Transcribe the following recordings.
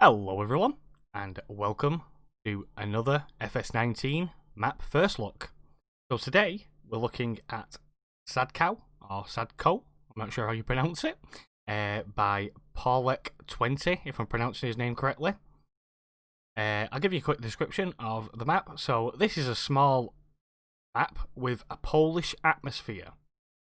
Hello everyone, and welcome to another FS19 map first look. So today we're looking at Sadkow, or Sadkow, I'm not sure how you pronounce it, by Pawelk20, if I'm pronouncing his name correctly. I'll give you a quick description of the map. So this is a small map with a Polish atmosphere.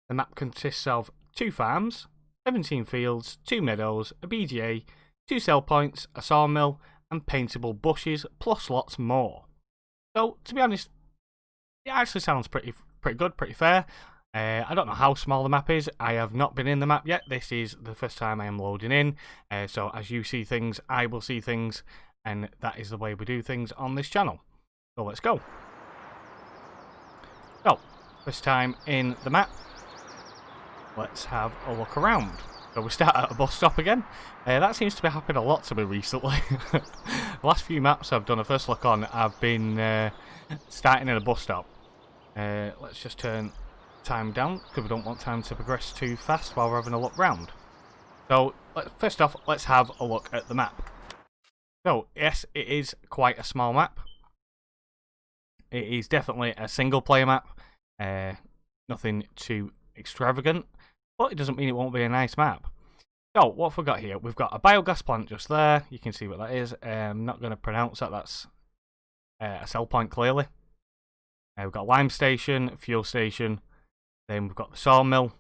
The map consists of 2 farms, 17 fields, 2 meadows, a BGA, 2 sell points, a sawmill, and paintable bushes, plus lots more. So, to be honest, it actually sounds pretty good, pretty fair. I don't know how small the map is. I have not been in the map yet. This is the first time I am loading in. So, as you see things, I will see things, and that is the way we do things on this channel. So, let's go. So, first time in the map, let's have a look around. So we start at a bus stop again. That seems to be happening a lot to me recently. The last few maps I've done a first look on, I've been starting at a bus stop. Let's just turn time down, because we don't want time to progress too fast while we're having a look round. So, first off, let's have a look at the map. So, yes, it is quite a small map. It is definitely a single player map. Nothing too extravagant. But it doesn't mean it won't be a nice map. So, what have we got here? We've got a biogas plant just there. You can see what that is. I'm not going to pronounce that. That's a sell point, clearly. We've got a lime station, fuel station. Then we've got the sawmill.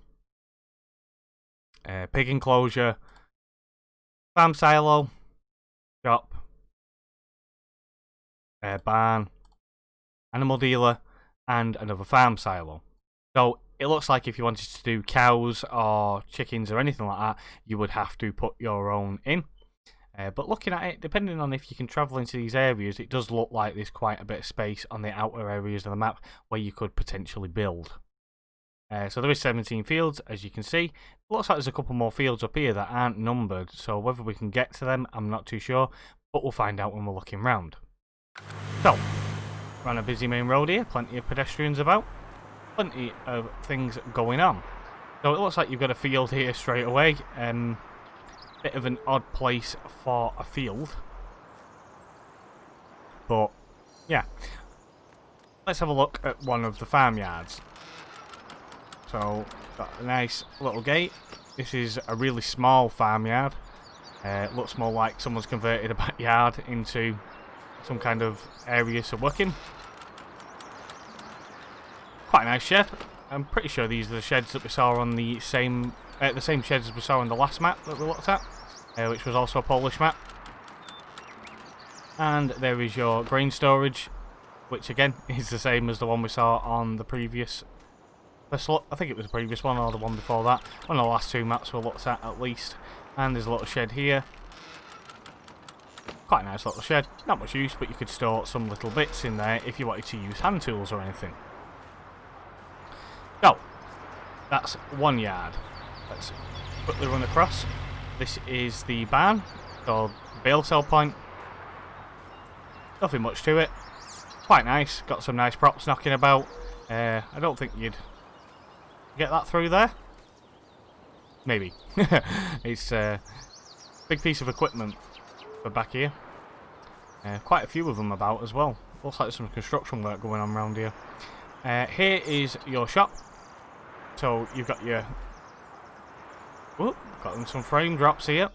Pig enclosure. Farm silo. Shop. Barn. Animal dealer. And another farm silo. So, it looks like if you wanted to do cows or chickens or anything like that, you would have to put your own in. But looking at it, depending on if you can travel into these areas, it does look like there's quite a bit of space on the outer areas of the map where you could potentially build. So there is 17 fields, as you can see. It looks like there's a couple more fields up here that aren't numbered, so whether we can get to them, I'm not too sure, but we'll find out when we're looking round. So, we're on a busy main road here, plenty of pedestrians about. Plenty of things going on. So it looks like you've got a field here straight away. Bit of an odd place for a field. But, yeah. Let's have a look at one of the farmyards. So, got a nice little gate. This is a really small farmyard. It looks more like someone's converted a backyard into some kind of area to work in. Quite a nice shed. I'm pretty sure these are the sheds that we saw on the same sheds as we saw on the last map that we looked at, which was also a Polish map. And there is your grain storage, which again is the same as the one we saw on the previous first look. I think it was the previous one or the one before that. One of the last 2 maps we looked at least. And there's a little shed here. Quite a nice little shed. Not much use, but you could store some little bits in there if you wanted to use hand tools or anything. So, that's one yard. Let's quickly run across. This is the barn, called bale sell point. Nothing much to it. Quite nice. Got some nice props knocking about. I don't think you'd get that through there. Maybe. It's a big piece of equipment for back here. Quite a few of them about as well. Looks like there's some construction work going on around here. Here is your shop. So you've got your... Whoop, got some frame drops here.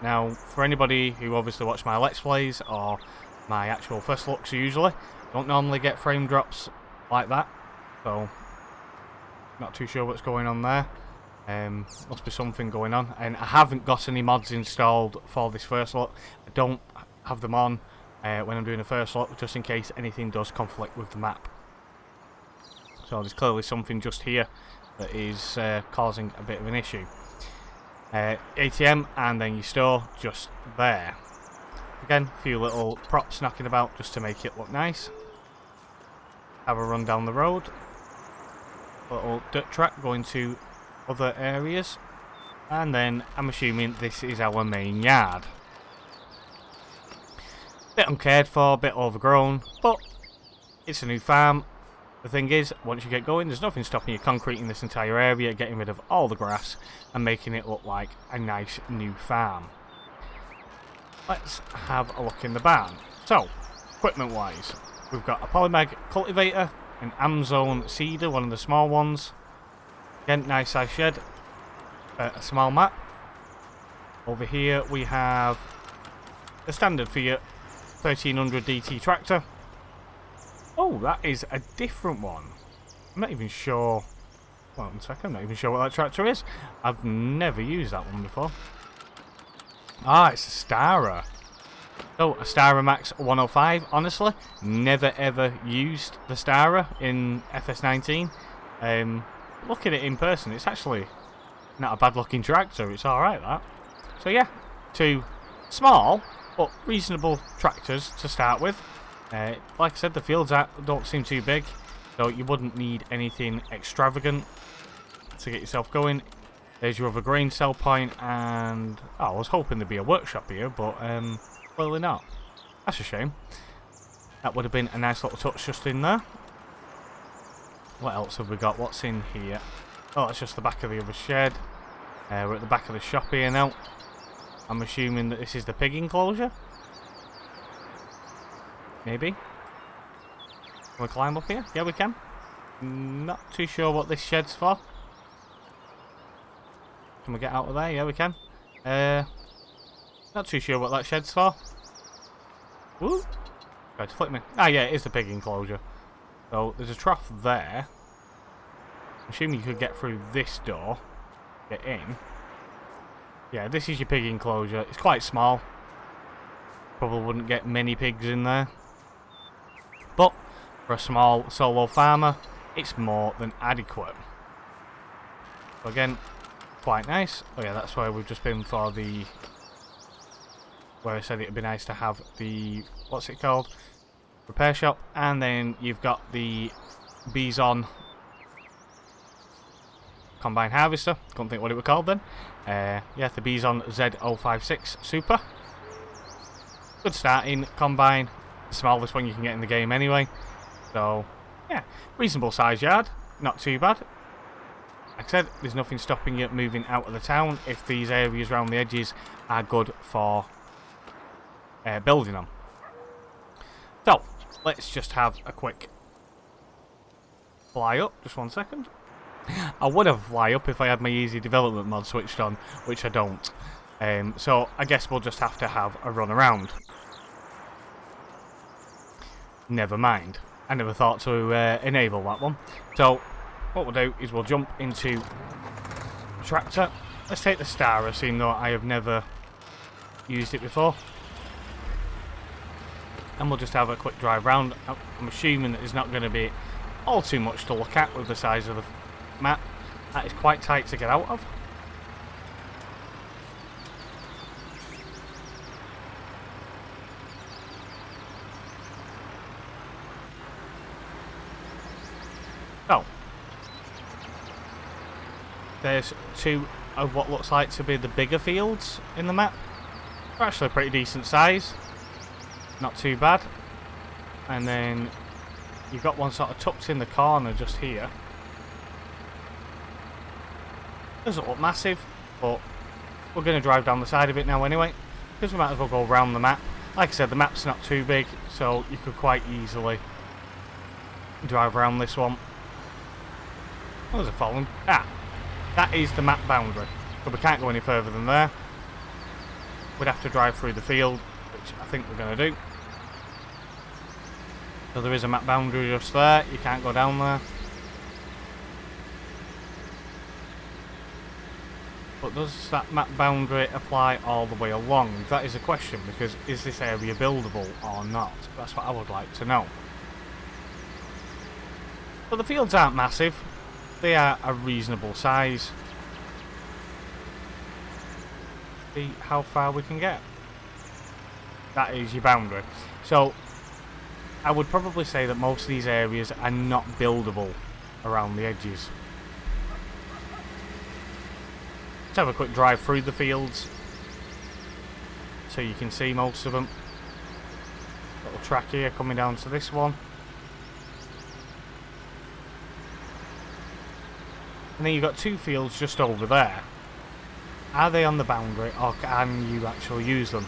Now, for anybody who obviously watch my Let's Plays or my actual first looks usually, don't normally get frame drops like that. So, not too sure what's going on there. Must be something going on. And I haven't got any mods installed for this first look. I don't have them on when I'm doing a first look, just in case anything does conflict with the map. So there's clearly something just here that is causing a bit of an issue. ATM and then your store just there. Again, a few little props knocking about just to make it look nice. Have a run down the road. Little dirt track going to other areas. And then I'm assuming this is our main yard. Bit uncared for, bit overgrown, but it's a new farm. The thing is, once you get going, there's nothing stopping you concreting this entire area, getting rid of all the grass, and making it look like a nice new farm. let's have a look in the barn. So, equipment wise, we've got a polymag cultivator, an Amazone seeder, one of the small ones. Again, nice size shed, a small map. Over here we have the standard for your 1300 DT tractor. Oh, that is a different one. I'm not even sure. Well, one second, I'm not even sure what that tractor is. I've never used that one before. Ah, it's a Starer. So, a Starer Max 105. Honestly, never ever used the Starer in FS19. Look at it in person, it's actually not a bad looking tractor. It's alright, that. So yeah, two small but reasonable tractors to start with. Like I said, the fields don't seem too big, so you wouldn't need anything extravagant to get yourself going. There's your other grain sell point, and I was hoping there'd be a workshop here, but clearly not. That's a shame. That would have been a nice little touch just in there. What else have we got? What's in here? Oh, that's just the back of the other shed. We're at the back of the shop here now. I'm assuming that this is the pig enclosure. Maybe. Can we climb up here? Yeah, we can. Not too sure what this shed's for. Can we get out of there? Yeah, we can. Not too sure what that shed's for. Woo! Tried to flip me. Ah, yeah, it is the pig enclosure. So, there's a trough there. I'm assuming you could get through this door. Get in. Yeah, this is your pig enclosure. It's quite small. Probably wouldn't get many pigs in there. But, for a small solo farmer, it's more than adequate. So again, quite nice. Oh yeah, that's where we've just been for the... where I said it'd be nice to have the... what's it called? Repair shop. And then you've got the Bison combine harvester. Couldn't think what it was called then. Yeah, the Bison Z056 Super. Good starting combine. The smallest one you can get in the game anyway. So, yeah, reasonable size yard. Not too bad. Like I said, there's nothing stopping you moving out of the town if these areas around the edges are good for building on. So, let's just have a quick fly up. Just 1 second. I would have fly up if I had my easy development mod switched on, which I don't. So I guess we'll just have to have a run around. Never mind. I never thought to enable that one. So what we'll do is we'll jump into the tractor. Let's take the Starer, seeing though I have never used it before. And we'll just have a quick drive round. I'm assuming that there's not going to be all too much to look at with the size of the map. That is quite tight to get out of. So, there's two of what looks like to be the bigger fields in the map. They're actually a pretty decent size. Not too bad. And then you've got one sort of tucked in the corner just here. Doesn't look massive, but we're going to drive down the side of it now anyway, because we might as well go around the map. Like I said, the map's not too big, so you could quite easily drive around this one. Oh, there's a fallen. Ah, that is the map boundary, so we can't go any further than there. We'd have to drive through the field, which I think we're going to do. So there is a map boundary just there, you can't go down there. But does that map boundary apply all the way along? That is a question, because is this area buildable or not? That's what I would like to know. But the fields aren't massive. They are a reasonable size. See how far we can get. That is your boundary. So, I would probably say that most of these areas are not buildable around the edges. Let's have a quick drive through the fields so you can see most of them. Little track here coming down to this one. And then you've got two fields just over there. Are they on the boundary or can you actually use them?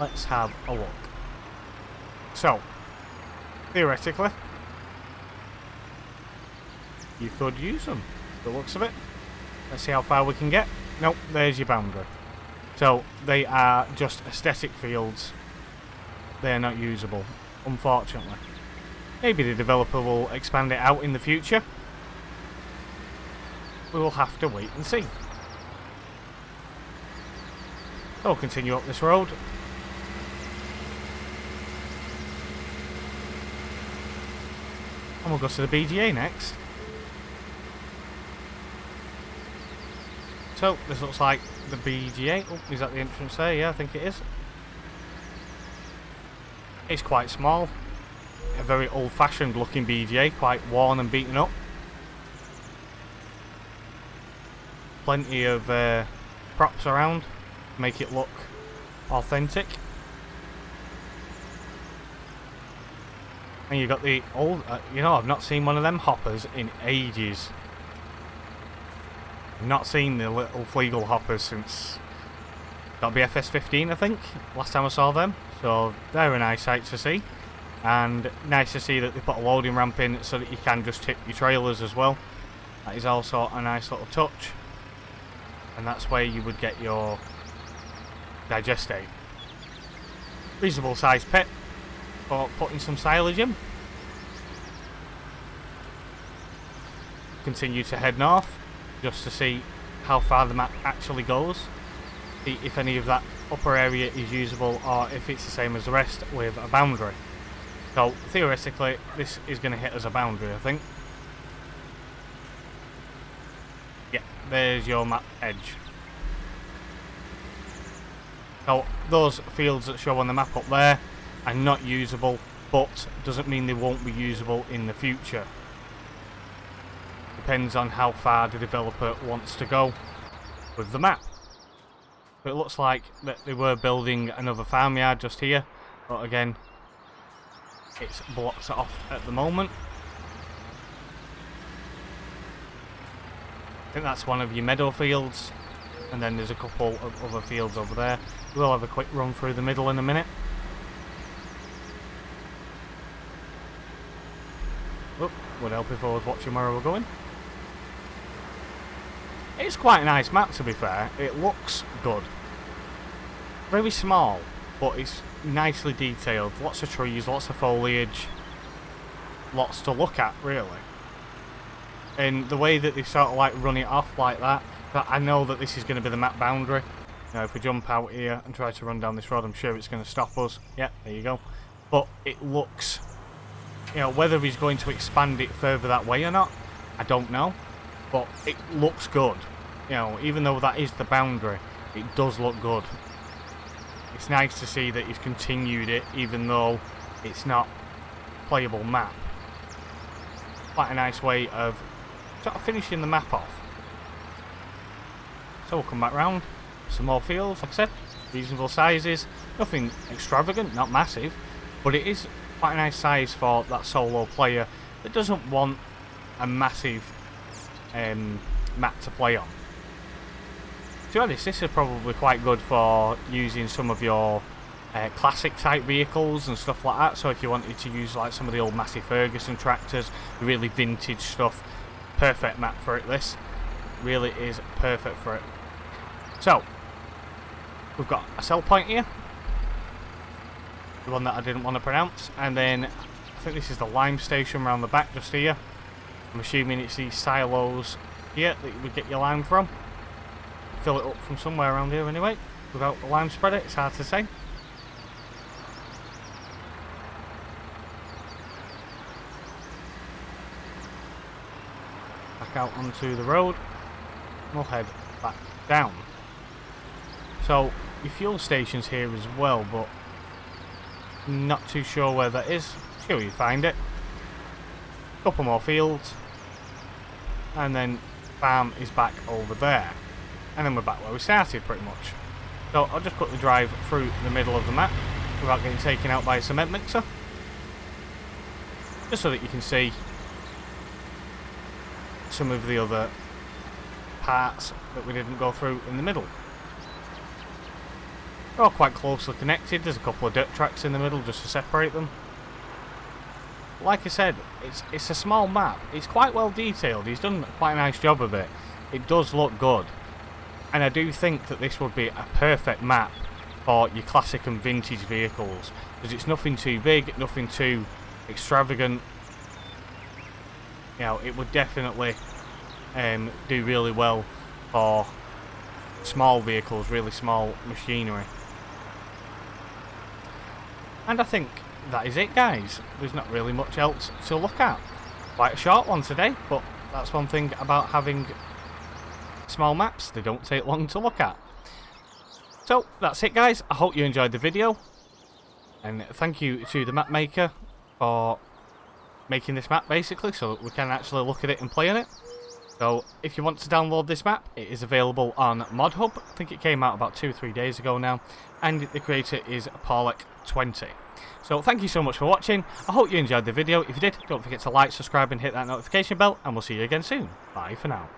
let's have a look. So, theoretically, you could use them, the looks of it. Let's see how far we can get. Nope, there's your boundary. So, they are just aesthetic fields. They are not usable, unfortunately. Maybe the developer will expand it out in the future. We will have to wait and see. So we'll continue up this road. And we'll go to the BGA next. So, this looks like the BGA. Oh, is that the entrance there? Yeah, I think it is. It's quite small. A very old-fashioned looking BGA, quite worn and beaten up. Plenty of props around to make it look authentic. And you've got the old, you know, I've not seen one of them hoppers in ages. I've not seen the little Flegel hoppers since, that'll be FS15 I think, last time I saw them. So they're a nice sight to see. And nice to see that they put a loading ramp in so that you can just tip your trailers as well. That is also a nice little touch. And that's where you would get your digestate. Reasonable sized pit for putting some silage in. Continue to head north just to see how far the map actually goes. See if any of that upper area is usable or if it's the same as the rest with a boundary. So theoretically this is going to hit as a boundary, I think. Yeah, there's your map edge. So those fields that show on the map up there are not usable, but doesn't mean they won't be usable in the future. Depends on how far the developer wants to go with the map. But it looks like that they were building another farmyard just here, but again, it's blocked off at the moment. I think that's one of your meadow fields, and then there's a couple of other fields over there. We'll have a quick run through the middle in a minute. Oh, would help if I was watching where we're going. It's quite a nice map, to be fair. It looks good. Very small, but it's nicely detailed. Lots of trees, lots of foliage. Lots to look at, really. And the way that they sort of like run it off like that I know that this is going to be the map boundary. Now if we jump out here and try to run down this road, I'm sure it's going to stop us. Yeah, there you go. But it looks, you know, whether he's going to expand it further that way or not, I don't know. But it looks good. You know, even though that is the boundary, it does look good. It's nice to see that he's continued it, even though it's not a playable map. Quite a nice way of sort of finishing the map off. So we'll come back round. Some more fields, like I said, reasonable sizes. Nothing extravagant, not massive, but it is quite a nice size for that solo player that doesn't want a massive map to play on. To be honest, this is probably quite good for using some of your classic type vehicles and stuff like that. So if you wanted to use like some of the old Massey Ferguson tractors, the really vintage stuff, perfect map for it. This really is perfect for it. So we've got a sell point here, the one that I didn't want to pronounce, and then I think this is the lime station around the back just here. I'm assuming it's these silos here that you would get your lime from. Fill it up from somewhere around here anyway. Without the lime spreader, it's hard to say. Back out onto the road. We'll head back down. So your fuel station's here as well, but not too sure where that is. Sure you find it. Couple more fields, and then farm is back over there, and then we're back where we started pretty much. So I'll just quickly drive through the middle of the map without getting taken out by a cement mixer, just so that you can see some of the other parts that we didn't go through in the middle. They're all quite closely connected. There's a couple of dirt tracks in the middle just to separate them. Like I said, it's a small map. It's quite well detailed. He's done quite a nice job of it. It does look good. And I do think that this would be a perfect map for your classic and vintage vehicles. Because it's nothing too big, nothing too extravagant. You know, it would definitely do really well for small vehicles, really small machinery. And I think that is it, guys. There's not really much else to look at. Quite a short one today, but that's one thing about having small maps. They don't take long to look at. So, that's it, guys. I hope you enjoyed the video. And thank you to the map maker for making this map, basically, so that we can actually look at it and play on it. So, if you want to download this map, it is available on ModHub. I think it came out about 2 or 3 days ago now. And the creator is Pawelk20. So, thank you so much for watching. I hope you enjoyed the video. If you did, don't forget to like, subscribe, and hit that notification bell. And we'll see you again soon. Bye for now.